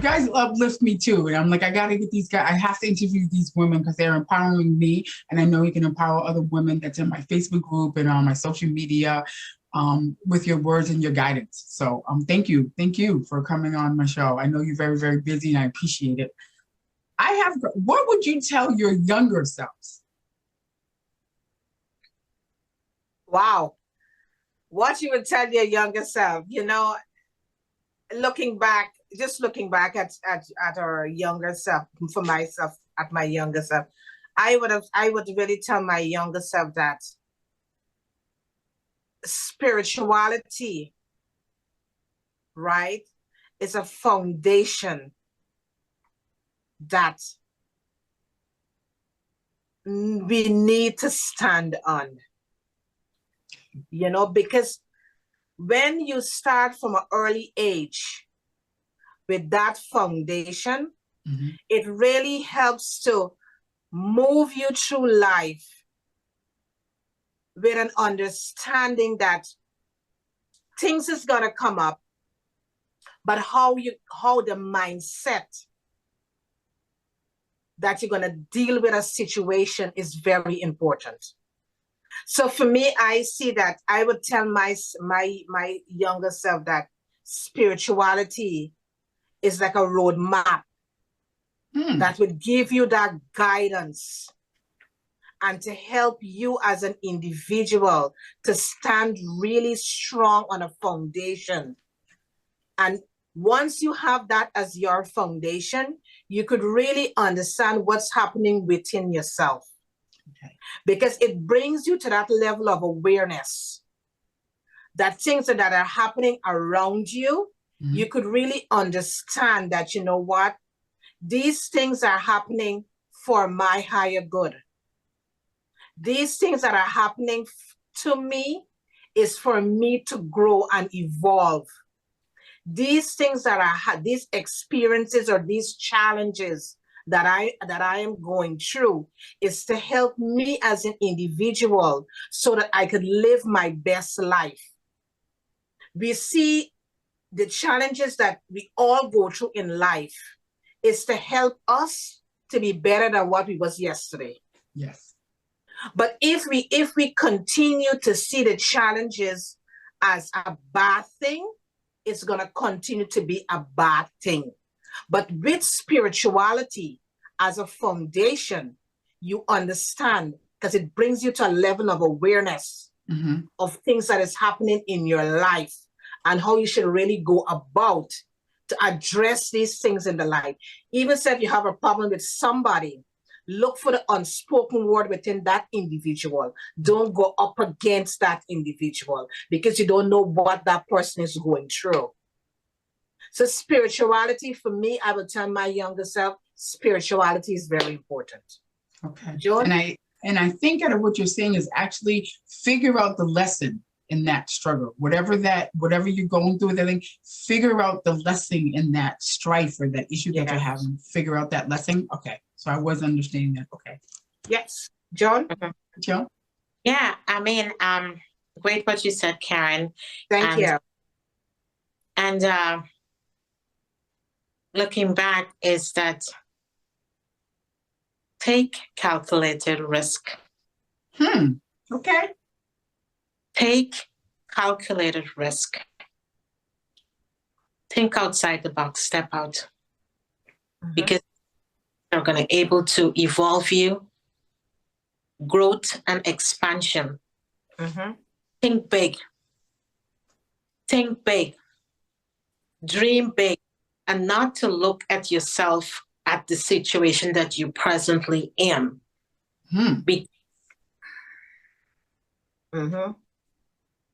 guys uplift me too. And I'm like, I got to get these guys, I have to interview these women because they're empowering me. And I know you can empower other women that's in my Facebook group and on my social media with your words and your guidance. So thank you. Thank you for coming on my show. I know you're very, very busy and I appreciate it. What would you tell your younger selves? Wow. What you would tell your younger self, you know, looking back at our younger self, for myself, at my younger self, I would really tell my younger self that spirituality, right, is a foundation that we need to stand on, you know, because when you start from an early age with that foundation, it really helps to move you through life with an understanding that things is gonna come up, but how the mindset that you're gonna deal with a situation is very important. So for me, I see that I would tell my younger self that spirituality is like a roadmap that would give you that guidance and to help you as an individual to stand really strong on a foundation. And once you have that as your foundation, you could really understand what's happening within yourself. Okay. Because it brings you to that level of awareness that things that are happening around you, you could really understand that, you know what, these things are happening for my higher good. These things that are happening to me is for me to grow and evolve. These things that these experiences or these challenges that I am going through is to help me as an individual so that I could live my best life. We see the challenges that we all go through in life is to help us to be better than what we was yesterday. Yes. But if we continue to see the challenges as a bad thing, it's going to continue to be a bad thing. But with spirituality as a foundation, you understand, because it brings you to a level of awareness of things that is happening in your life and how you should really go about to address these things in the life. Even if you have a problem with somebody, look for the unspoken word within that individual. Don't go up against that individual because you don't know what that person is going through. So spirituality, for me, I would tell my younger self, spirituality is very important. Okay. Joan? And I think out of what you're saying is actually figure out the lesson in that struggle. Whatever you're going through with that thing, figure out the lesson in that strife or that issue that you're having. Figure out that lesson. Okay. So I was understanding that. Okay. Yes. Joan? Joan? Yeah, I mean, great what you said, Karen. Thank you. And looking back is that take calculated risk. Okay. Take calculated risk. Think outside the box, step out. Because they're going to be able to evolve you, growth and expansion. Think big. Think big. Dream big. And not to look at yourself at the situation that you presently in.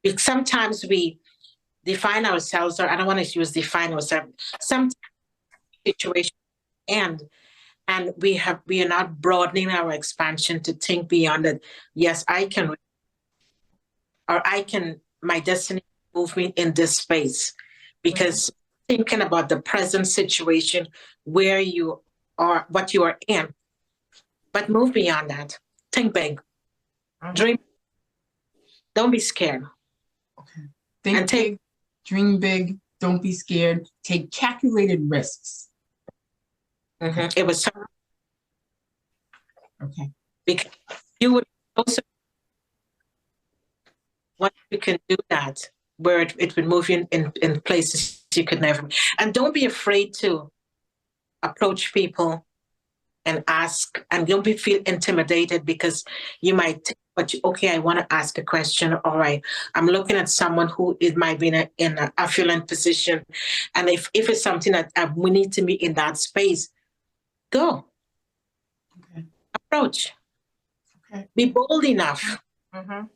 Because sometimes we define ourselves, or I don't want to use define ourselves, some situation and we are not broadening our expansion to think beyond it. Yes, I can, or my destiny move me in this space, because thinking about the present situation where you are, what you are in, but move beyond that. Think big. Dream. Don't be scared. Okay. Think big, dream big, don't be scared. Take calculated risks. It was so, Okay. because you would also, once you can do that, where it would move you in places you could never. And don't be afraid to approach people and ask, and don't feel intimidated, because you might think, but okay, I want to ask a question. All right, I'm looking at someone who it might be in an affluent position, and if it's something that we need to be in that space, go. Okay. Approach. Okay. Be bold enough. Mm-hmm.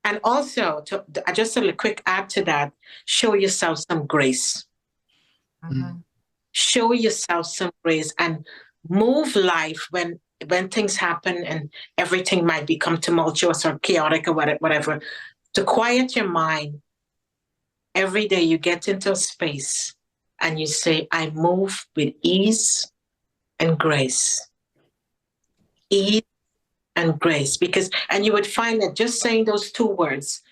And also, just a quick add to that, show yourself some grace. Mm-hmm. Show yourself some grace and move life when things happen and everything might become tumultuous or chaotic or whatever. To quiet your mind, every day you get into a space and you say, I move with ease and grace. Ease and grace. And you would find that just saying those two words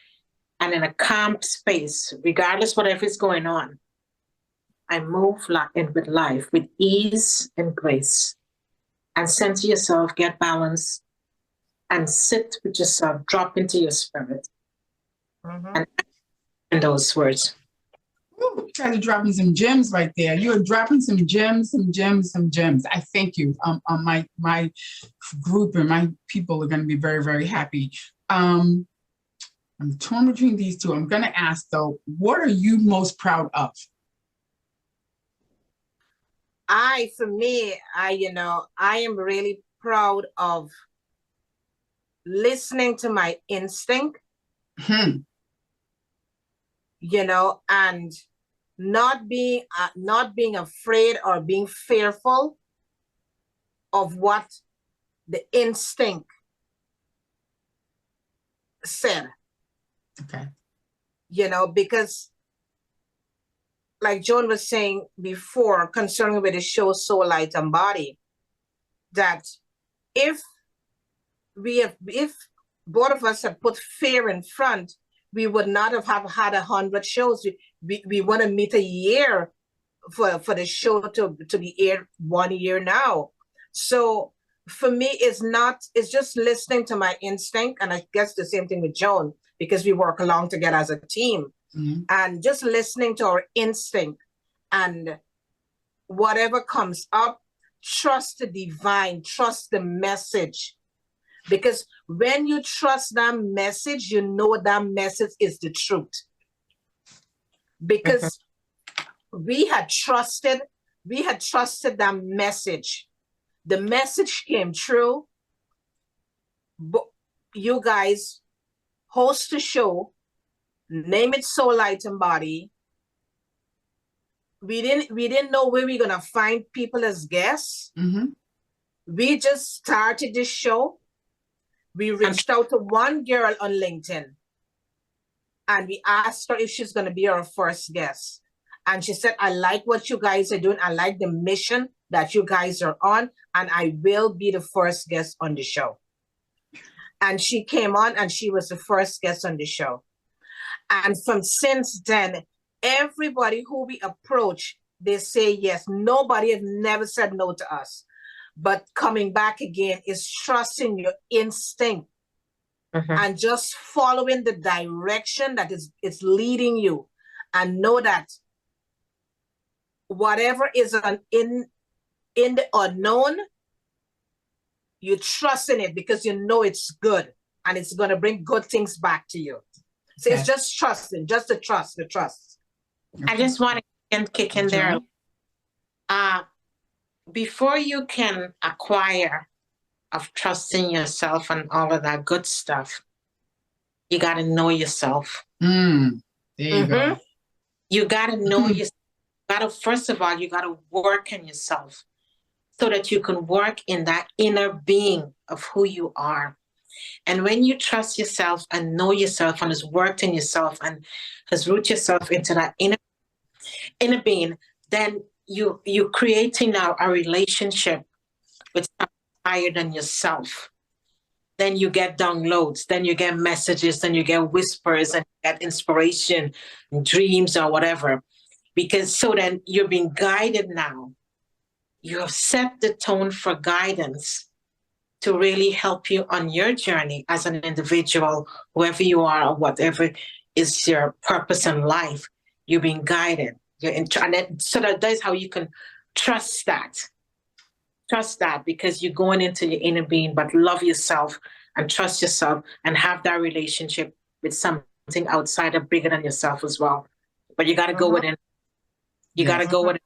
and in a calm space, regardless whatever is going on, I move with life with ease and grace. And center yourself, get balance, and sit with yourself, drop into your spirit. Mm-hmm. And in those words. Ooh, you guys are dropping some gems right there. You are dropping some gems, some gems, some gems. I thank you. My group and my people are going to be very, very happy. I'm torn between these two. I'm going to ask though, what are you most proud of? For me, I am really proud of listening to my instinct, Hmm. and not being afraid or being fearful of what the instinct said. Okay. Because like Joan was saying before concerning with the show Soul, Light and Body, that if both of us had put fear in front, we would not have had 100 shows. We want to meet a year for the show to be aired 1 year now. So for me, it's just listening to my instinct, and I guess the same thing with Joan, because we work along together as a team. Mm-hmm. And just listening to our instinct, and whatever comes up, trust the divine, trust the message. Because when you trust that message, you know that message is the truth. Because we had trusted that message. The message came true. But you guys host a show, name it Soul, Light and Body. We didn't know where we were gonna find people as guests. Mm-hmm. We just started this show. We reached out to one girl on LinkedIn, and we asked her if she's gonna be our first guest. And she said, I like what you guys are doing. I like the mission that you guys are on, and I will be the first guest on the show. And she came on, and she was the first guest on the show. And from since then, everybody who we approach, they say yes. Nobody has never said no to us. But coming back again is trusting your instinct and just following the direction that is leading you, and know that whatever is in the unknown, you trust in it because you know it's good and it's going to bring good things back to you. So it's just trusting, just the trust. I just want to kick in there. Before you can acquire of trusting yourself and all of that good stuff, you got to know yourself. There you go. You got to know yourself. First of all, you got to work on yourself so that you can work in that inner being of who you are. And when you trust yourself and know yourself and has worked in yourself and has rooted yourself into that inner being, then you're creating now a relationship with something higher than yourself. Then you get downloads, then you get messages, then you get whispers, and you get inspiration, dreams or whatever. Because so then you're being guided now you have set the tone for guidance to really help you on your journey as an individual, whoever you are or whatever is your purpose in life. You're being guided. So that's how you can trust that. Trust that because you're going into your inner being, but love yourself and trust yourself and have that relationship with something outside or bigger than yourself as well. But you got to go within. You got to go with it.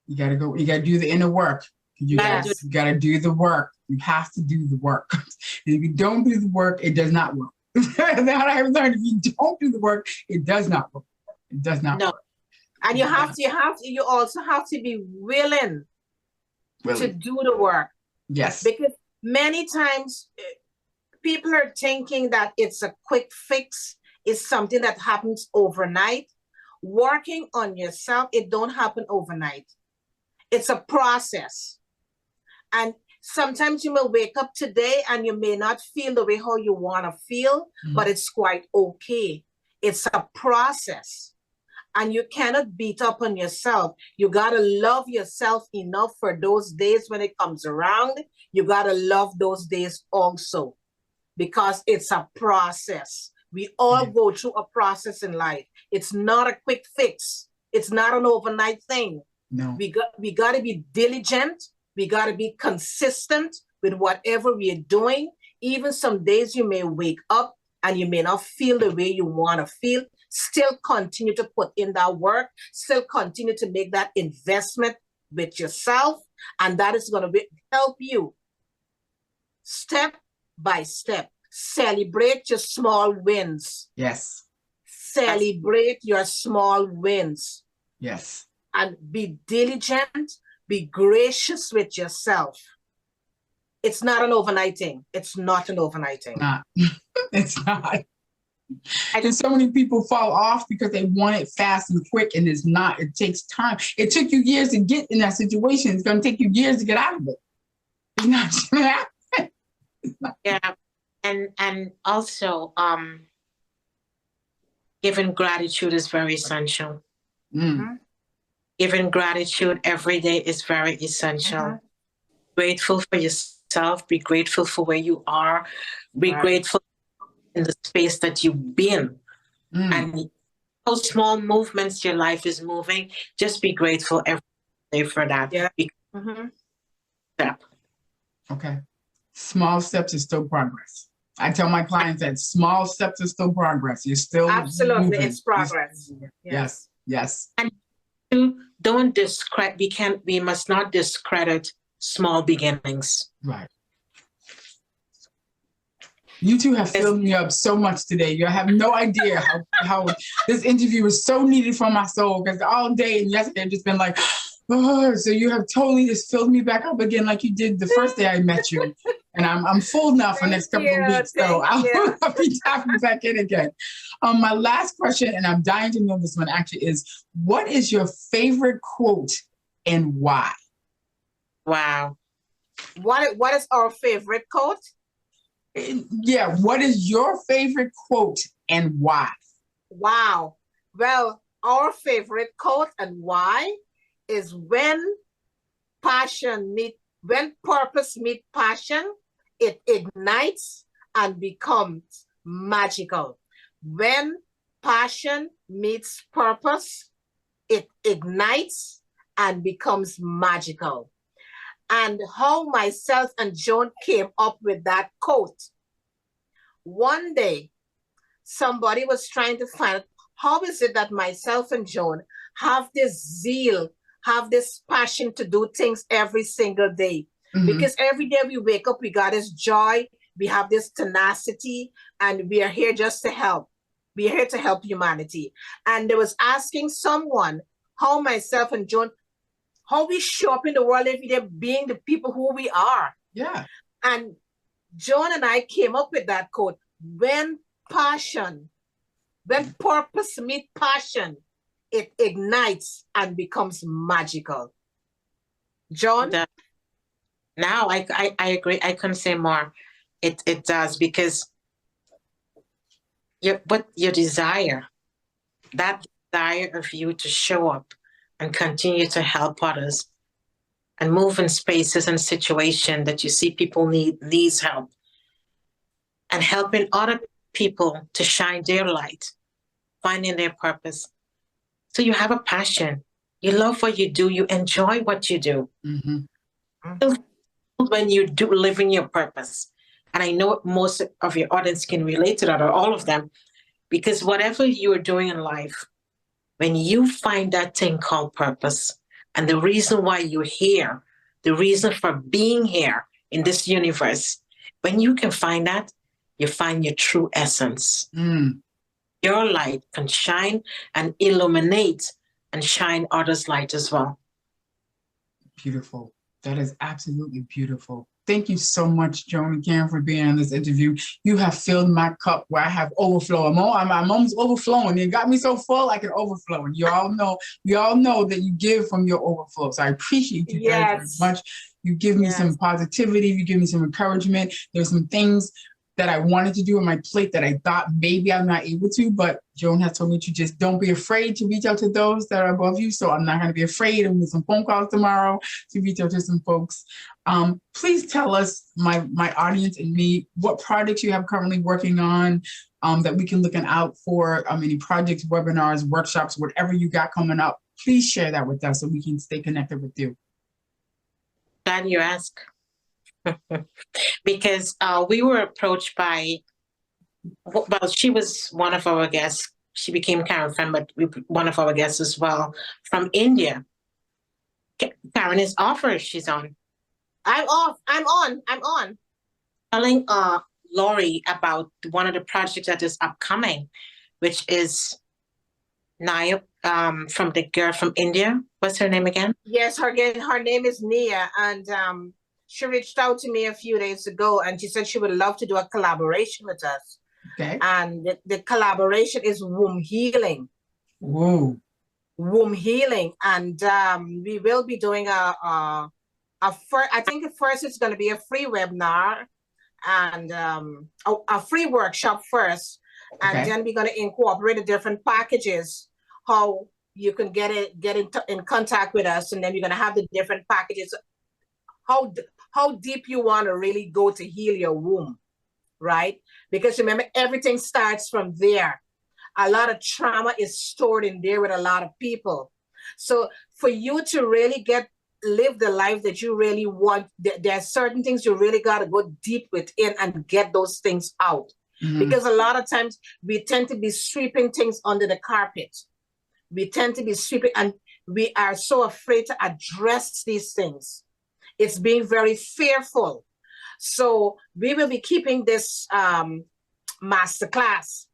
You got to go. You got to do the inner work. You got to do the work. You have to do the work. And if you don't do the work, it does not work. That I have learned. If you don't do the work, it does not work. It does not work. And you also have to be willing to do the work. Yes. Because many times people are thinking that it's a quick fix. It's something that happens overnight. Working on yourself, it don't happen overnight. It's a process. And sometimes you may wake up today and you may not feel the way how you want to feel, but it's quite okay. It's a process. And you cannot beat up on yourself. You got to love yourself enough for those days when it comes around. You got to love those days also because it's a process. We all go through a process in life. It's not a quick fix. It's not an overnight thing. No. We got to be diligent. We got to be consistent with whatever we are doing. Even some days you may wake up and you may not feel the way you want to feel. Still continue to put in that work. Still continue to make that investment with yourself. And that is going to help you step by step. Celebrate your small wins. Yes. Celebrate your small wins. Yes. And be diligent. Be gracious with yourself. It's not an overnight thing. It's not an overnight thing. Not. It's not. And so many people fall off because they want it fast and quick, and it's not. It takes time. It took you years to get in that situation. It's going to take you years to get out of it. It's not going to happen. Yeah, and also, giving gratitude is very essential. Giving gratitude every day is very essential. Grateful for yourself. Be grateful for where you are. Be grateful in the space that you've been. And how small movements your life is moving, just be grateful every day for that. Yeah. Step. Okay. Small steps is still progress. I tell my clients that small steps are still progress. You're still absolutely moving. It's progress. Yes. Yes. And don't discredit. We must not discredit small beginnings. Right. You two have filled me up so much today. You have no idea how this interview was so needed for my soul, because all day and yesterday I've just been like, oh, so you have totally just filled me back up again like you did the first day I met you. And I'm full now for the next couple of weeks. So I'll be tapping back in again. My last question, and I'm dying to know this one actually, is what is your favorite quote and why? Wow. What is our favorite quote? Yeah, what is your favorite quote and why? Wow. Well, our favorite quote and why is when purpose meet passion, it ignites and becomes magical. When passion meets purpose, it ignites and becomes magical. And how myself and Joan came up with that quote. One day, somebody was trying to find out how is it that myself and Joan have this zeal, have this passion to do things every single day. Because every day we wake up, we got this joy, we have this tenacity, and we are here just to help. We are here to help humanity. And they was asking someone how myself and Joan, how we show up in the world every day being the people who we are. Yeah. And Joan and I came up with that quote, when purpose meets passion, it ignites and becomes magical. Joan? Now I agree. I couldn't say more. It does, because your desire, that desire of you to show up and continue to help others, and move in spaces and situations that you see people needs help, and helping other people to shine their light, finding their purpose. So you have a passion. You love what you do. You enjoy what you do. Mm-hmm. When you do live in your purpose. And I know most of your audience can relate to that, or all of them, because whatever you're doing in life, when you find that thing called purpose and the reason why you're here, the reason for being here in this universe, when you can find that, you find your true essence. Your light can shine and illuminate and shine others' light as well. Beautiful. That is absolutely beautiful. Thank you so much, Joan and Karen, for being on this interview. You have filled my cup where I have overflow. I'm almost overflowing. You got me so full I can overflow. And we all know that you give from your overflow. So I appreciate you very, very much. You give me some positivity. You give me some encouragement. There's some things that I wanted to do on my plate that I thought maybe I'm not able to, but Joan has told me to just don't be afraid to reach out to those that are above you. So I'm not going to be afraid. I'm going to some phone calls tomorrow to reach out to some folks. Please tell us, my audience and me, what projects you have currently working on that we can look out for. Any projects, webinars, workshops, whatever you got coming up. Please share that with us so we can stay connected with you. Glad you asked. Because we were approached by, well, she was one of our guests. She became Karen's friend, but one of our guests as well from India. Karen is off, or she's on? I'm off. I'm on. Telling Lori about one of the projects that is upcoming, which is Naya, from the girl from India. What's her name again? Yes, her name is Nia, and she reached out to me a few days ago, and she said she would love to do a collaboration with us. Okay. And the collaboration is womb healing. Whoa. Womb healing, and we will be doing I think at first it's going to be a free webinar and a free workshop first, and then we're going to incorporate the different packages, how you can get in contact with us, and then you're going to have the different packages, how deep you want to really go to heal your womb, right? Because remember, everything starts from there. A lot of trauma is stored in there with a lot of people. So for you to really live the life that you really want, there are certain things you really got to go deep within and get those things out. Because a lot of times we tend to be sweeping things under the carpet. We tend to be sweeping, and we are so afraid to address these things. It's being very fearful. So we will be keeping this masterclass.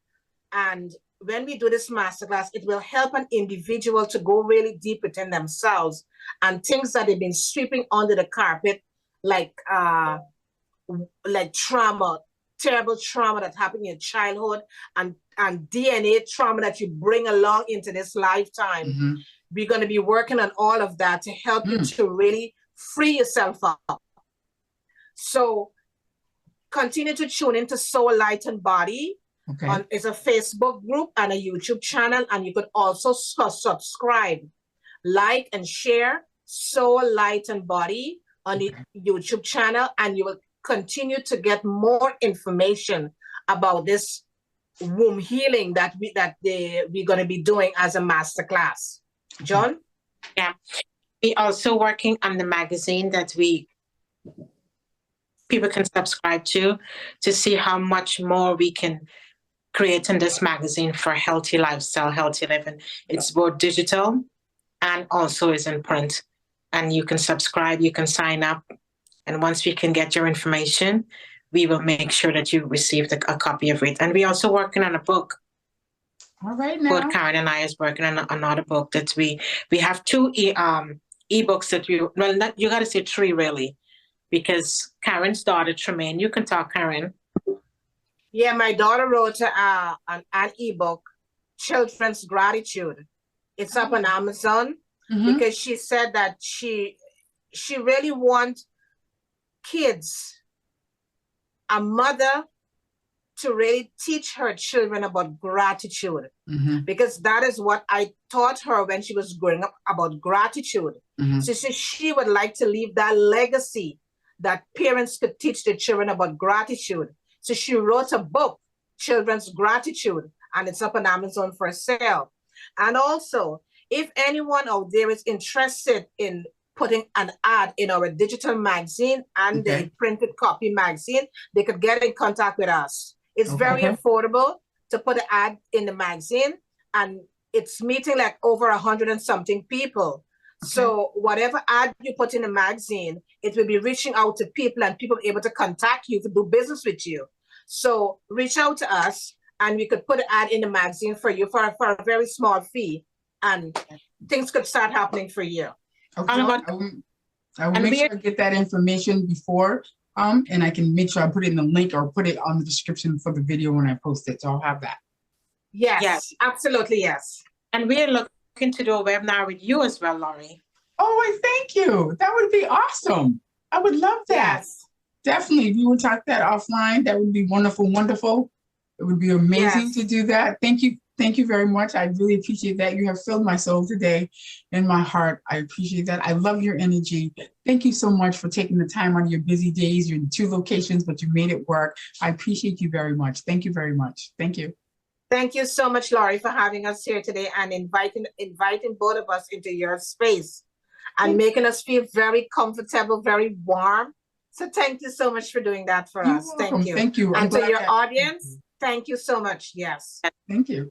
And when we do this masterclass, it will help an individual to go really deep within themselves and things that they've been sweeping under the carpet, like trauma, terrible trauma that happened in your childhood, and DNA trauma that you bring along into this lifetime. We're going to be working on all of that to help you to really free yourself up. So continue to tune into Soul, Light, and Body. It's a Facebook group and a YouTube channel, and you could also subscribe, like, and share Soul, Light, and Body on the YouTube channel, and you will continue to get more information about this womb healing that we're going to be doing as a masterclass. John? Yeah. We're also working on the magazine that people can subscribe to see how much more we can create in this magazine for healthy lifestyle, healthy living. It's both digital and also is in print. And you can subscribe, you can sign up. And once we can get your information, we will make sure that you receive a copy of it. And we're also working on a book. All right, now. Both Karen and I is working on another book that we have two ebooks that you got to say three really, because Karen's daughter Tremaine, you can talk, Karen. Yeah, my daughter wrote an ebook, Children's Gratitude. It's up on Amazon because she said that she really wants kids, a mother to really teach her children about gratitude, Mhm. because that is what I taught her when she was growing up, about gratitude. Mhm. So she would like to leave that legacy that parents could teach their children about gratitude. So she wrote a book, Children's Gratitude, and it's up on Amazon for sale. And also, if anyone out there is interested in putting an ad in our digital magazine and Okay. the printed copy magazine, they could get in contact with us. It's very Okay. affordable to put an ad in the magazine, and it's meeting like over 100 and something people. So whatever ad you put in the magazine, it will be reaching out to people, and people able to contact you to do business with you. So reach out to us, and we could put an ad in the magazine for you for a very small fee, and things could start happening for you. Okay. And about- I will and make we sure are- I get that information before, and I can make sure I put it in the link or put it on the description for the video when I post it. So I'll have that. Yes, Yes. absolutely, yes. And we're looking to do a webinar with you as well, Laurie. Oh, I thank you. That would be awesome. I would love that. Yes. Definitely. If you would talk that offline, that would be wonderful, wonderful. It would be amazing Yes. to do that. Thank you. Thank you very much. I really appreciate that. You have filled my soul today and my heart. I appreciate that. I love your energy. Thank you so much for taking the time on your busy days. You're in 2 locations, but you made it work. I appreciate you very much. Thank you very much. Thank you. Thank you so much, Laurie, for having us here today and inviting both of us into your space and making us feel very comfortable, very warm. So thank you so much for doing that for You're us. welcome. Thank you. Thank you. I'm And to glad your that- audience, thank you so much. Yes. Thank you.